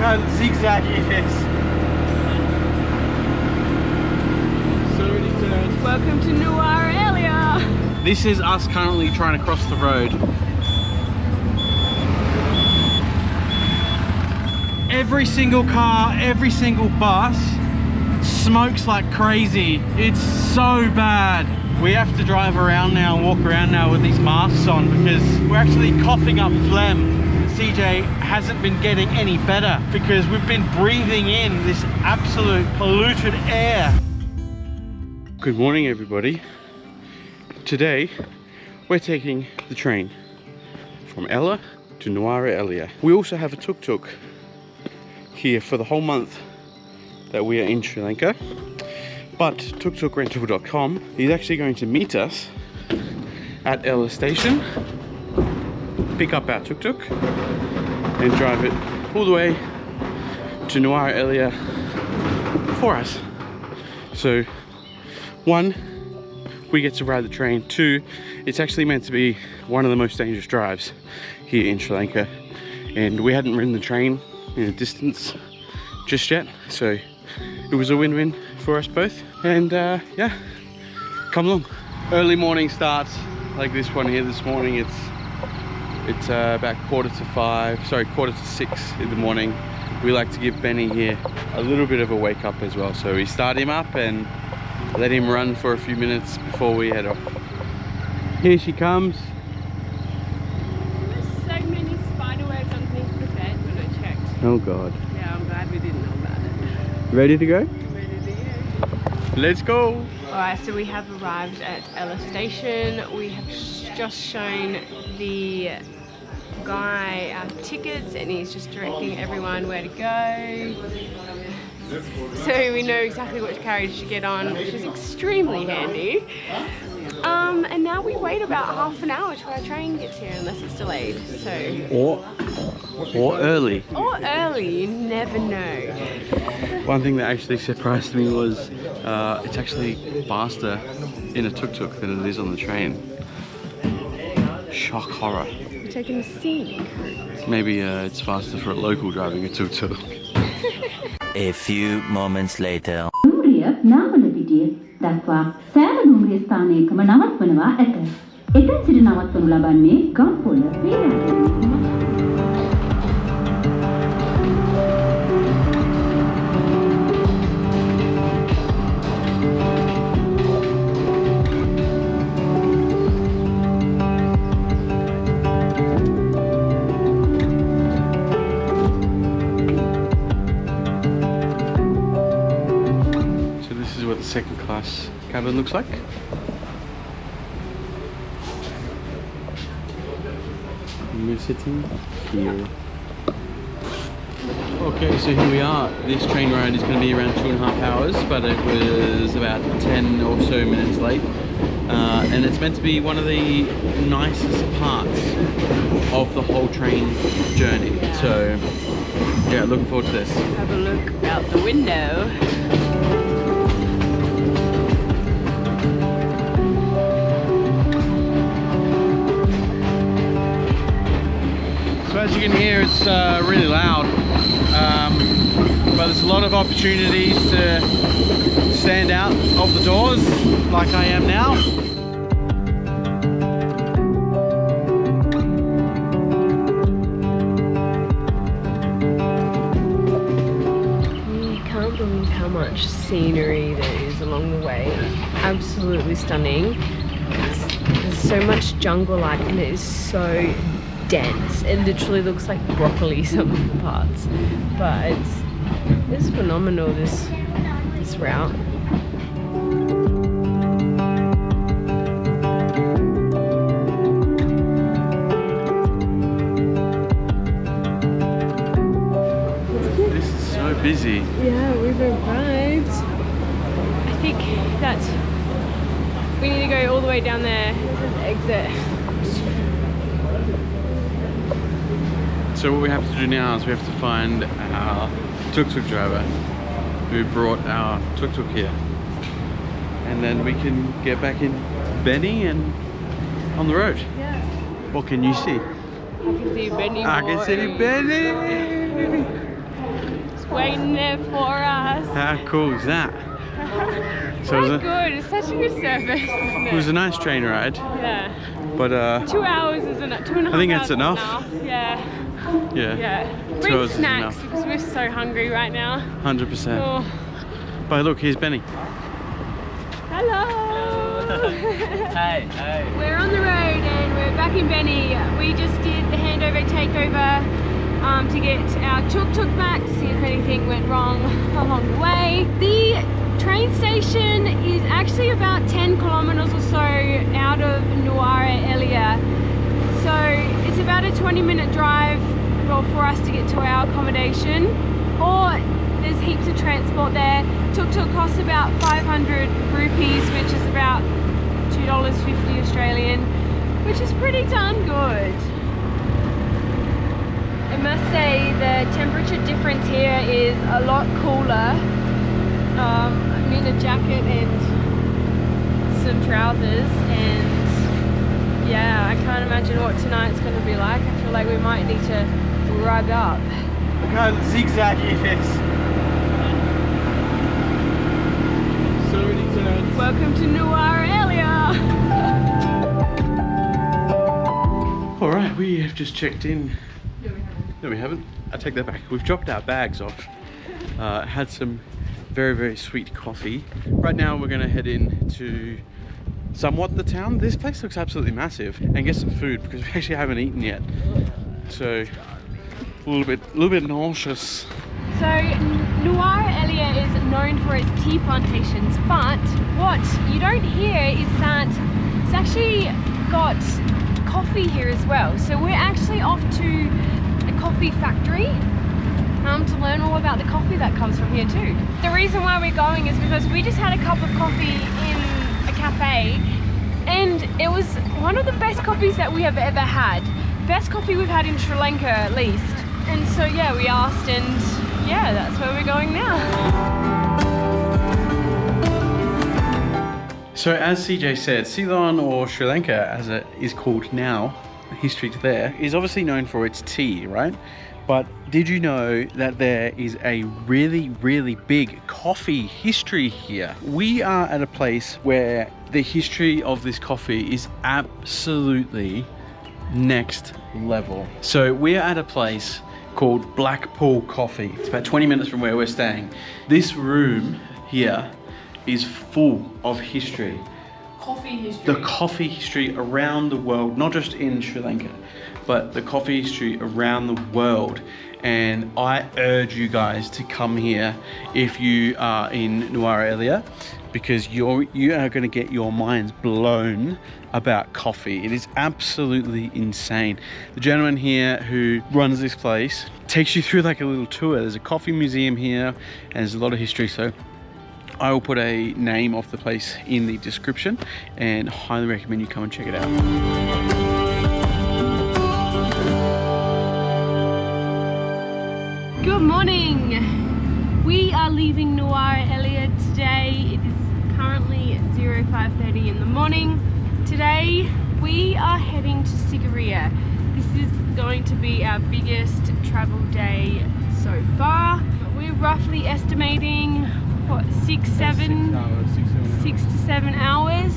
how zigzaggy it is. So many turns. Welcome to Nuwara Eliya. This is us currently trying to cross the road. Every single car, every single bus smokes like crazy. It's so bad. We have to drive around now, walk around now with these masks on because we're actually coughing up phlegm. CJ hasn't been getting any better because we've been breathing in this absolute polluted air. Good morning, everybody. Today, we're taking the train from Ella to Nuwara Eliya. We also have a tuk-tuk here for the whole month that we are in Sri Lanka. But tuk-tukrental.com is actually going to meet us at Ella station, pick up our tuk-tuk and drive it all the way to Nuwara Eliya for us. So, one, we get to ride the train. Two, it's actually meant to be one of the most dangerous drives here in Sri Lanka. And we hadn't ridden the train in a distance just yet. So it was a win-win for us both. And yeah, come along. Early morning starts like this one here this morning. It's about 6:45 in the morning. We like to give Benny here a little bit of a wake up as well. So we start him up and let him run for a few minutes before we head off. Here she comes. There's so many spiderwebs underneath the bed when I checked. Oh God. Yeah, I'm glad we didn't know about it. Ready to go? Ready to go. Let's go. Alright, so we have arrived at Ella station. We have just shown the guy our tickets and he's just directing everyone where to go. So we know exactly which carriage to get on, which is extremely handy. And now we wait about half an hour till our train gets here, unless it's delayed. So or early. Or early, you never know. One thing that actually surprised me was it's actually faster in a tuk-tuk than it is on the train. Shock horror. We're taking the scenic route. Maybe it's faster for a local driving a tuk-tuk. A few moments later. නුවරිය Nawala පිටිය දක්වා සෑම නුවරිය ස්ථානයකම නවත්වනවා ඇත. එතෙන් සිට නවත්වනු ලබන්නේ Gampola reuniting. Second class cabin looks like. And we're sitting here. Okay, so here we are. This train ride is going to be around 2.5 hours, but it was about 10 or so minutes late. And it's meant to be one of the nicest parts of the whole train journey. So yeah, looking forward to this. Have a look out the window. So as you can hear, it's really loud, but there's a lot of opportunities to stand out of the doors like I am now. You can't believe how much scenery there is along the way. Absolutely stunning. There's so much jungle-like and it is so dense. It literally looks like broccoli some of the parts, but it's phenomenal, this route. This is so busy. Yeah, we've arrived. I think that we need to go all the way down there. This is the exit. So what we have to do now is we have to find our tuk-tuk driver who brought our tuk-tuk here. And then we can get back in Benny and on the road. Yeah. What can you see? I can see Benny. I can see Benny! in there for us. How cool is that? So So good. It's such a good service, isn't it was it? a nice train ride, Yeah. but 2 hours isn't it? 2.5 I think that's hours is enough. Yeah. yeah, Yeah. 2 Bring hours is snacks enough. because we're so hungry right now. 100%. Oh. But look, here's Benny. Hello. Hey, hey. We're on the road and we're back in Benny. We just did the handover takeover to get our tuk-tuk back to see if anything went wrong along the way. The train station is actually about 10 kilometers or so out of Nuwara Eliya. So it's about a 20-minute drive for us to get to our accommodation. Or there's heaps of transport there. Tuk-tuk costs about 500 rupees, which is about $2.50 Australian, which is pretty darn good. I must say the temperature difference here is a lot cooler. I'm in a jacket and some trousers, and yeah, I can't imagine what tonight's going to be like. I feel like we might need to rug up. Look how zigzaggy it is. So many turns. Welcome to Nuwara Eliya. Alright, we have just checked in. No, we haven't. I take that back. We've dropped our bags off. Had some very, very sweet coffee. Right now we're going to head in to somewhat the town. This place looks absolutely massive, and get some food because we actually haven't eaten yet. So a little bit nauseous. So Nuwara Eliya is known for its tea plantations, but what you don't hear is that it's actually got coffee here as well. So we're actually off to a coffee factory to learn all about the coffee that comes from here too. The reason why we're going is because we just had a cup of coffee in a cafe, and it was one of the best coffees that we have ever had. Best coffee we've had in Sri Lanka at least. And so yeah, we asked, and yeah, that's where we're going now. So as CJ said, Ceylon, or Sri Lanka as it is called now, the history to there, is obviously known for its tea, right? But did you know that there is a really, really big coffee history here? We are at a place where the history of this coffee is absolutely next level. So we're at a place called Blackpool Coffee. It's about 20 minutes from where we're staying. This room here is full of history. Coffee history. The coffee history around the world, not just in Sri Lanka, but the coffee history around the world. And I urge you guys to come here if you are in Nuwara Eliya, because you are going to get your minds blown about coffee. It is absolutely insane. The gentleman here who runs this place takes you through like a little tour. There's a coffee museum here, and there's a lot of history. So I will put a name of the place in the description, and highly recommend you come and check it out. Good morning. We are leaving Nuwara Eliya today. It is currently 05:30 in the morning. Today we are heading to Sigiriya. This is going to be our biggest travel day so far. We're roughly estimating what, 6 to 7 hours.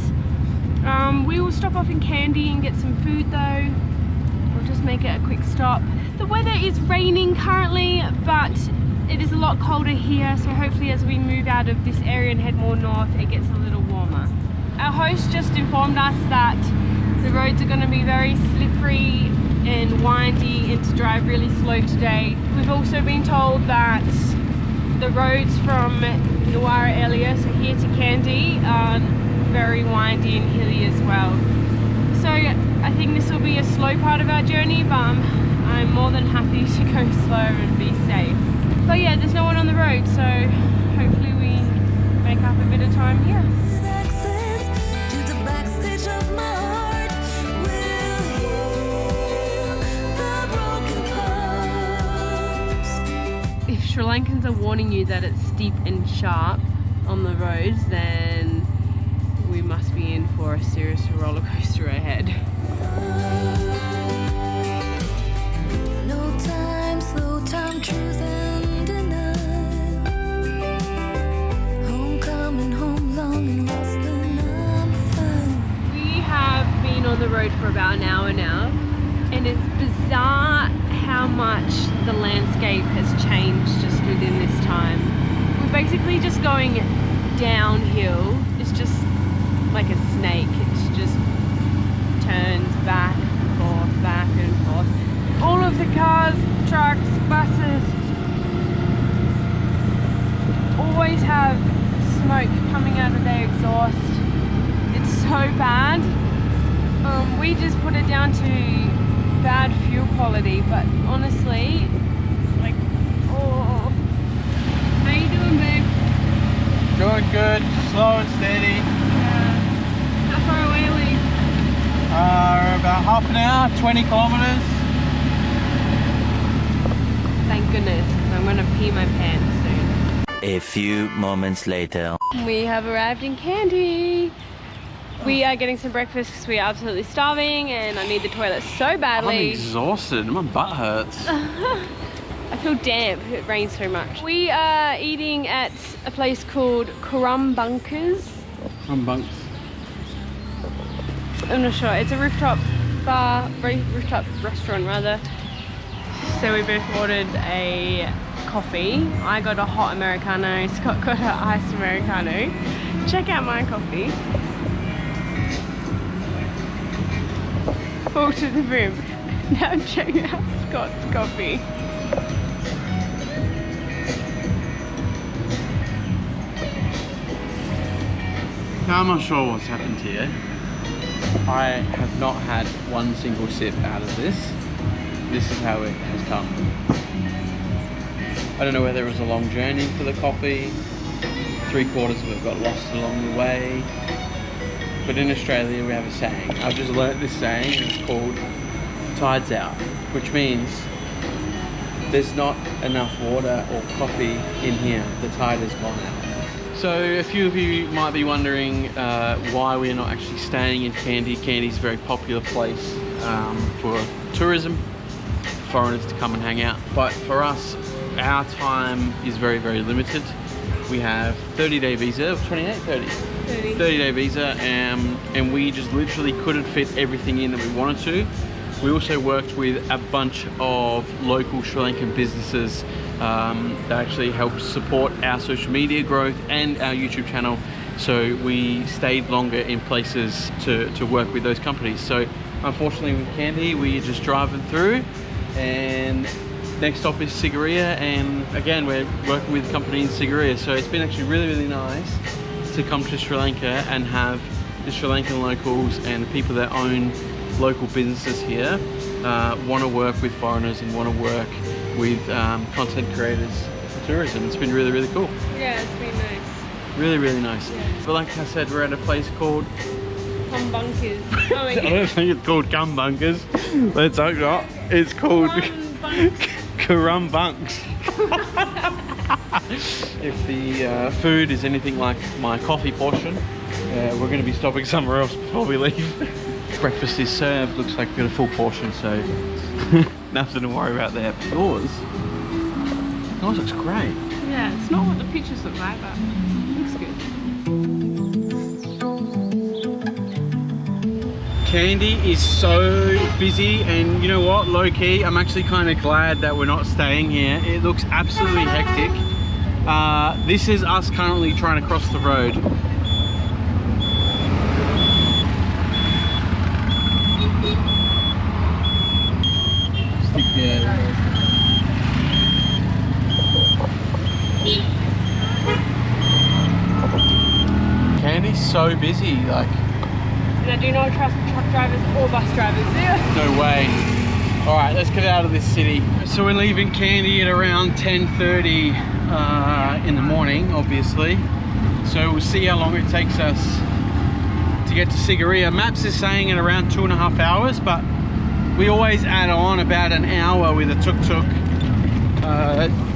We will stop off in Kandy and get some food though. We'll just make it a quick stop. The weather is raining currently, but it is a lot colder here, so hopefully as we move out of this area and head more north, it gets a little warmer. Our host just informed us that the roads are going to be very slippery and windy and to drive really slow today. We've also been told that the roads from Nuwara Eliya, so here to Kandy, are very windy and hilly as well. So I think this will be a slow part of our journey, but I'm more than happy to go slow and be safe. But yeah, there's no one on the road, so hopefully we make up a bit of time here. If Sri Lankans are warning you that it's steep and sharp on the roads, then we must be in for a serious roller coaster ahead. No time, slow time, truth and denial. road for about an hour now, and it's bizarre how much the landscape has changed just within this time. We're basically just going downhill. It's just like a snake. It just turns back and forth, back and forth. All of the cars, trucks, buses always have smoke coming out of their exhaust. It's so bad. We just put it down to bad fuel quality, but honestly, like, oh. How you doing, babe? Doing good, slow and steady. Yeah. How far away are we? About half an hour, 20 kilometers. Thank goodness, because I'm gonna pee my pants soon. A few moments later. We have arrived in Kandy. We are getting some breakfast because we are absolutely starving and I need the toilet so I'm badly. exhausted, my butt hurts. I feel damp, it rains so much. We are eating at a place called Bunkers. Bunks. I'm not sure, it's a rooftop bar, rooftop restaurant rather. So we both ordered a coffee. I got a hot Americano, Scott got an iced Americano. Check out my coffee. Full to the brim. Now check out Scott's coffee. Now I'm not sure what's happened here. I have not had one single sip out of this. This is how it has come. I don't know whether it was a long journey for the coffee. 3/4 of it got lost along the way. But in Australia we have a saying. I've just learnt this saying, and it's called tide's out, which means there's not enough water or coffee in here. The tide has gone out. So a few of you might be wondering why we're not actually staying in Kandy. Kandy's a very popular place for tourism, foreigners to come and hang out. But for us, our time is very, very limited. We have 30-day visa, 28, 30? 30-day visa, and we just literally couldn't fit everything in that we wanted to. We also worked with a bunch of local Sri Lankan businesses that actually helped support our social media growth and our YouTube channel. So we stayed longer in places to work with those companies. So unfortunately with Kandy, we're just driving through, and next stop is Sigiriya, and again we're working with a company in Sigiriya. So it's been actually really, really nice to come to Sri Lanka and have the Sri Lankan locals and the people that own local businesses here want to work with foreigners and want to work with content creators for tourism. It's been really, really cool. Yeah, it's been nice. Really, really nice. Yeah. But like I said, we're at a place called Bunkers. Oh, I don't think it's called Bunkers. Let's hope not. It's called Bunks. If the food is anything like my coffee portion, we're going to be stopping somewhere else before we leave. Breakfast is served. Looks like we've got a full portion, so nothing to worry about there. Yours looks great. Yeah, it's not what the pictures look like, but it looks good. Kandy is so busy, and you know what, low-key, I'm actually kind of glad that we're not staying here. It looks absolutely hectic. This is us currently trying to cross the road. Stick there. Kandy's so busy, like. And I do not trust truck drivers or bus drivers. No way. All right, let's get out of this city. So we're leaving Kandy at around 10:30 in the morning, obviously. So we'll see how long it takes us to get to Sigiriya. Maps is saying at around 2.5 hours, but we always add on about an hour with a tuk-tuk,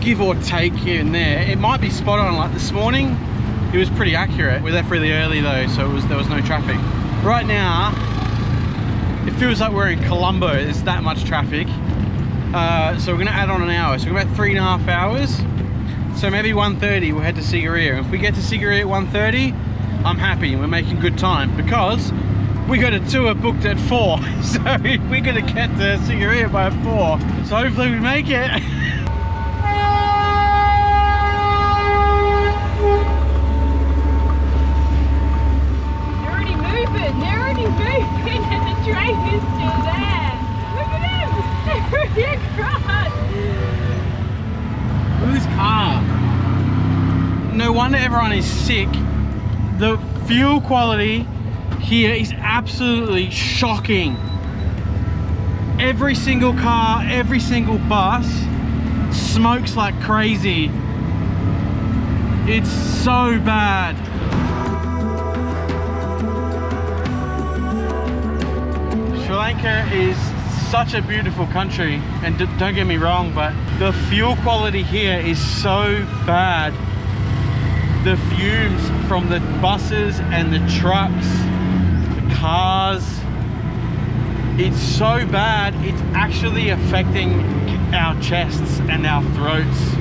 give or take here and there. It might be spot on. Like this morning, it was pretty accurate. We left really early though, so there was no traffic. Right now, it feels like we're in Colombo. There's that much traffic. So we're gonna add on an hour. So we're about 3.5 hours. So maybe 1:30 we'll head to Sigiriya. If we get to Sigiriya at 1:30, I'm happy and we're making good time, because we got a tour booked at 4, so we're gonna get to Sigiriya by 4. So hopefully we make it. They're already moving, and the train is still there. Look at them, they're already across. Look at this car. No wonder everyone is sick. The fuel quality here is absolutely shocking. Every single car, every single bus smokes like crazy. It's so bad. Sri Lanka is such a beautiful country, and don't get me wrong, but the fuel quality here is so bad. The fumes from the buses and the trucks, the cars, it's so bad, it's actually affecting our chests and our throats.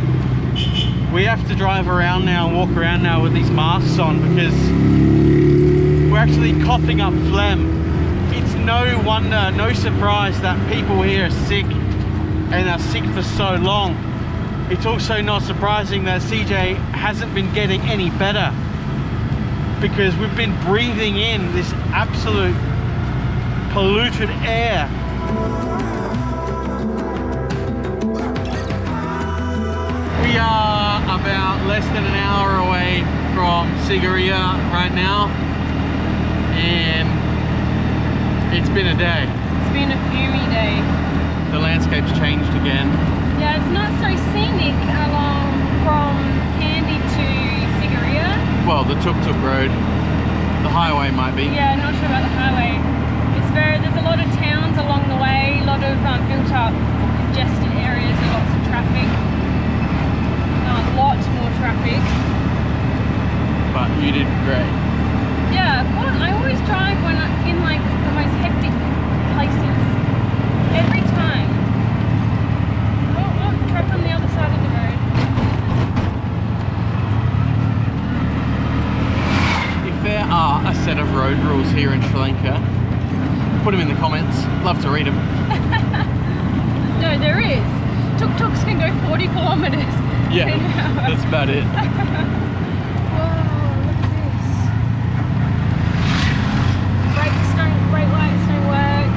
We have to drive around now and walk around now with these masks on because we're actually coughing up phlegm. It's no wonder, no surprise that people here are sick and are sick for so long. It's also not surprising that CJ hasn't been getting any better because we've been breathing in this absolute polluted air. We are about less than an hour away from Sigiriya right now, and it's been a day. It's been a fumy day. The landscape's changed again. Yeah, it's not so scenic along from Kandy to Sigiriya. Well, the Tuk-Tuk road, the highway might be. Yeah, not sure about the highway. There's a lot of towns along the way, a lot of built up congested areas and lots of traffic. Lots more traffic. But you did great. Yeah, well, I always drive when I'm in like the most hectic places. Every time. Oh, truck on the other side of the road. If there are a set of road rules here in Sri Lanka, put them in the comments. Love to read them. No, there is. Tuk-tuks can go 40 kilometers. Yeah, that's about it. Whoa, look at this. Brake lights don't work.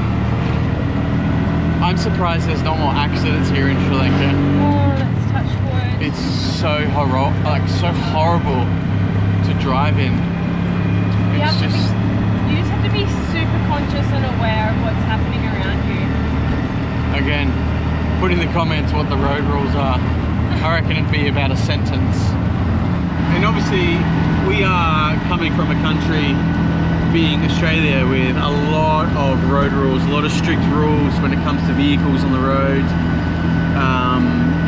I'm surprised there's not more accidents here in Sri Lanka. Oh, let's touch wood. It's so so horrible to drive in. You It's just have to be super conscious and aware of what's happening around you. again, put in the comments what the road rules are. I reckon it'd be about a sentence. And obviously we are coming from a country, being Australia, with a lot of road rules, a lot of strict rules when it comes to vehicles on the road.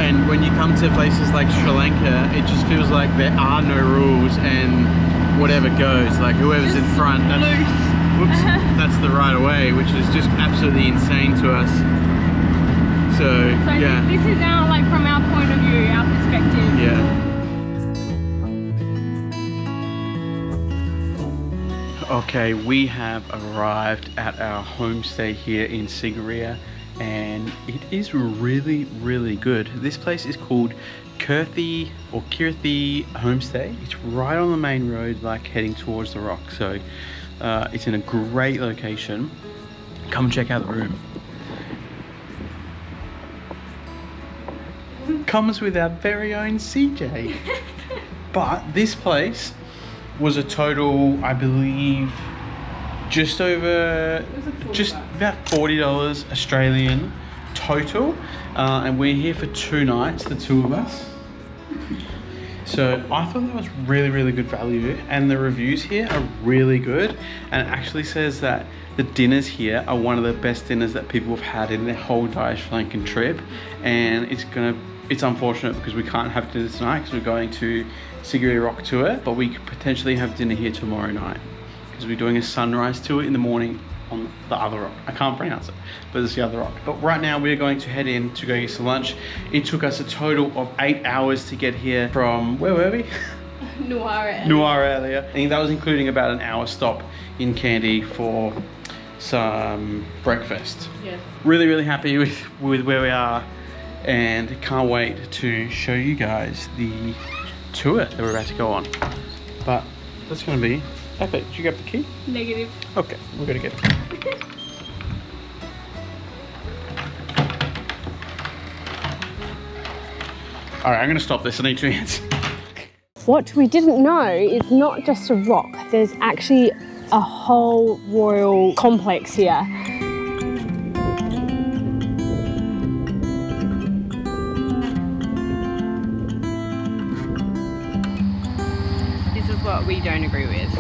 And when you come to places like Sri Lanka, it just feels like there are no rules and whatever goes, like whoever's in front, that's the right of way, which is just absolutely insane to us. So yeah, this is our, like, from our point of view, our perspective. Yeah. Okay, we have arrived at our homestay here in Sigiriya, and it is really, really good. This place is called Kirthi Homestay. It's right on the main road, like heading towards the rock. So it's in a great location. Come and check out the room. Comes with our very own CJ. But this place was a total, I believe, just about $40 Australian total, and we're here for 2 nights, the two of us. So I thought that was really, really good value, and the reviews here are really good, and it actually says that the dinners here are one of the best dinners that people have had in their whole entire Sri Lankan trip. And it's unfortunate because we can't have dinner tonight because we're going to Sigiriya Rock tour, but we could potentially have dinner here tomorrow night because we're doing a sunrise tour in the morning on the other rock. I can't pronounce it, but it's the other rock. But right now we're going to head in to go get some lunch. It took us a total of 8 hours to get here from, where were we? Nuwara Eliya. Nuwara Eliya. I think that was including about an hour stop in Kandy for some breakfast. Yes. Really, really happy with where we are, and can't wait to show you guys the tour that we're about to go on. But that's going to be epic. Did you get the key? Negative. Okay, we're going to get it. All right, I'm going to stop this. I need 2 hands. What we didn't know is not just a rock, there's actually a whole royal complex here. This is what we don't agree with.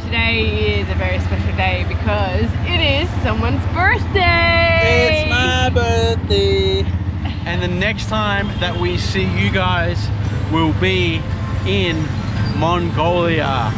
Today is a very special day because it is someone's birthday! It's my birthday! And the next time that we see you guys will be in Mongolia.